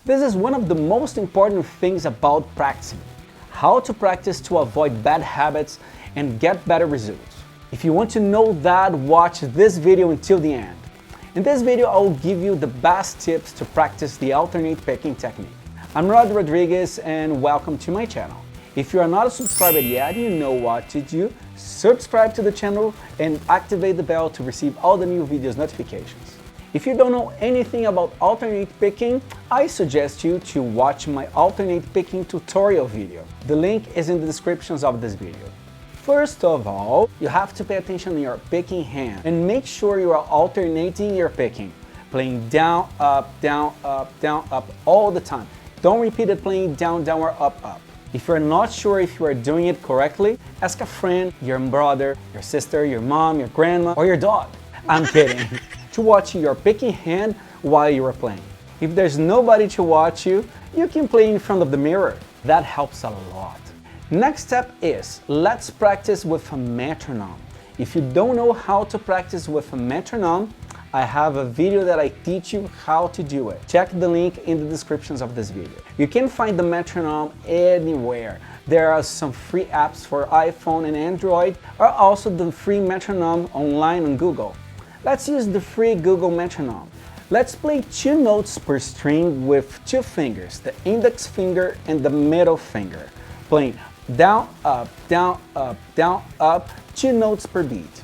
This is one of the most important things about practicing. How to practice to avoid bad habits and get better results. If you want to know that, watch this video until the end. In this video, I will give you the best tips to practice the alternate picking technique. I'm Rod Rodriguez and welcome to my channel. If you are not a subscriber yet, you know what to do. Subscribe to the channel and activate the bell to receive all the new videos notifications. If you don't know anything about alternate picking, I suggest you to watch my alternate picking tutorial video. The link is in the descriptions of this video. First of all, you have to pay attention to your picking hand and make sure you are alternating your picking, playing down, up, all the time. Don't repeat it playing down, down, or up, up. If you're not sure if you are doing it correctly, ask a friend, your brother, your sister, your mom, your grandma, or your dog. I'm kidding. To watch your picking hand while you are playing. If there's nobody to watch you, you can play in front of the mirror. That helps a lot. Next step is, let's practice with a metronome. If you don't know how to practice with a metronome, I have a video that I teach you how to do it. Check the link in the descriptions of this video. You can find the metronome anywhere. There are some free apps for iPhone and Android, or also the free metronome online on Google. Let's use the free Google metronome. Let's play 2 notes per string with 2 fingers, the index finger and the middle finger, playing down, up, 2 notes per beat.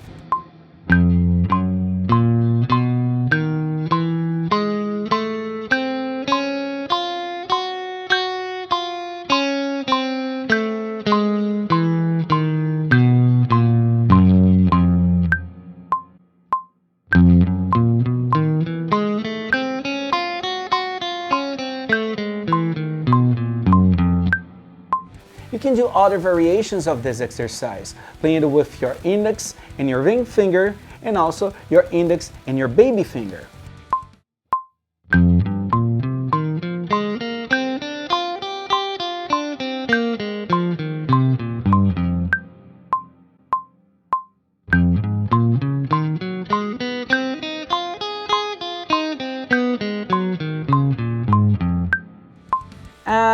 You can do other variations of this exercise, playing it with your index and your ring finger, and also your index and your baby finger.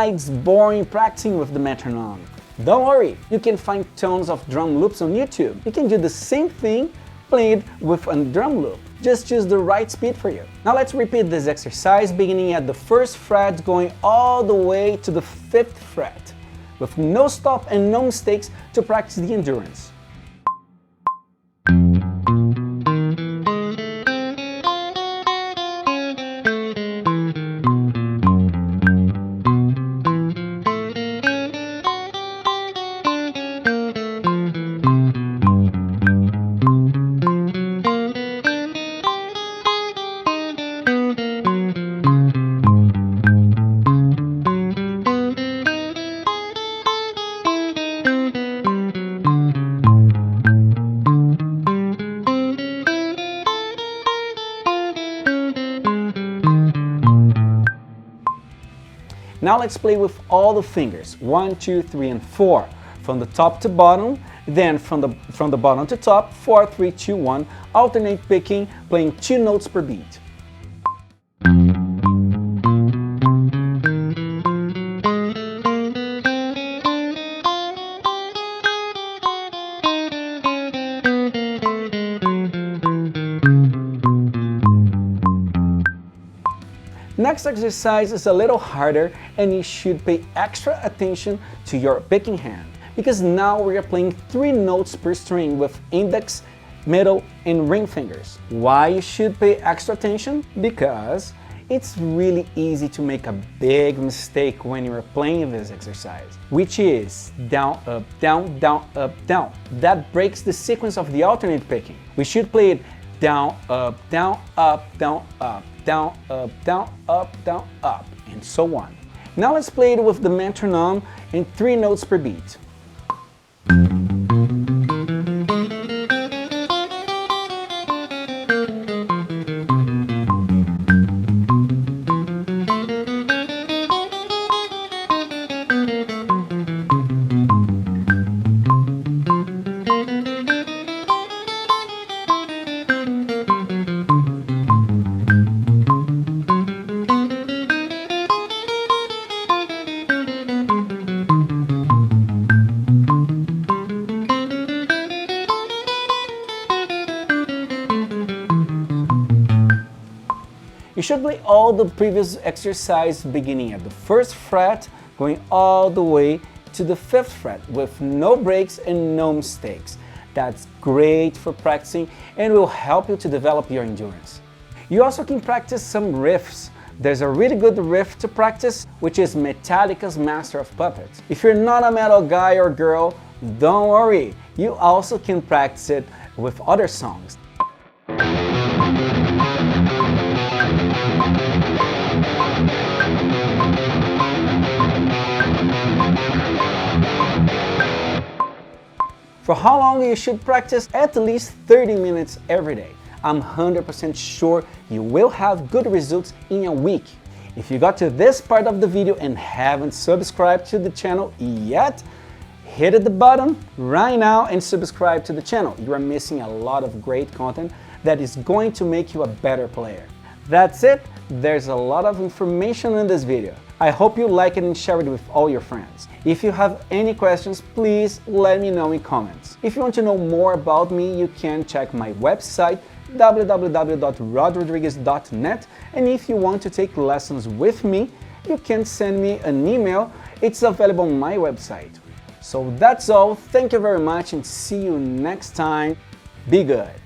It's boring practicing with the metronome. Don't worry, you can find tons of drum loops on YouTube. You can do the same thing played with a drum loop. Just choose the right speed for you. Now let's repeat this exercise beginning at the 1st fret going all the way to the 5th fret with no stop and no mistakes to practice the endurance. Now let's play with all the fingers, 1, 2, 3, and 4, from the top to bottom, then from the bottom to top, 4, 3, 2, 1, alternate picking, playing 2 notes per beat. Next exercise is a little harder and you should pay extra attention to your picking hand because now we are playing 3 notes per string with index, middle, and ring fingers. Why you should pay extra attention? Because it's really easy to make a big mistake when you are playing this exercise, which is down, up, down, up, down. That breaks the sequence of the alternate picking. We should play it down, up, down, up, down, up. Down, up, and so on. Now let's play it with the metronome in 3 notes per beat. You should play all the previous exercise beginning at the 1st fret, going all the way to the 5th fret with no breaks and no mistakes. That's great for practicing and will help you to develop your endurance. You also can practice some riffs. There's a really good riff to practice, which is Metallica's Master of Puppets. If you're not a metal guy or girl, don't worry. You also can practice it with other songs. For how long you should practice? At least 30 minutes every day. I'm 100% sure you will have good results in a week. If you got to this part of the video and haven't subscribed to the channel yet, hit the button right now and subscribe to the channel. You are missing a lot of great content that is going to make you a better player. That's it. There's a lot of information in this video. I hope you like it and share it with all your friends. If you have any questions, please let me know in comments. If you want to know more about me, you can check my website www.rodrodriguez.net, and if you want to take lessons with me, you can send me an email. It's available on my website. So that's all. Thank you very much and see you next time. Be good.